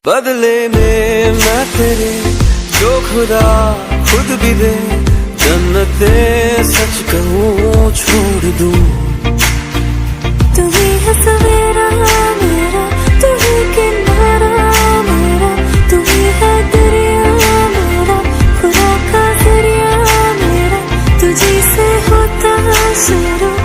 बदले में मैं तेरे जो खुदा खुद भी दे, जन्नते सच कहूँ छोड़ दूँ। तू ही है सवेरा मेरा, तू ही किनारा मेरा, तू ही है दरिया मेरा, खुदा का दरिया मेरा, तुझी से होता शुरू।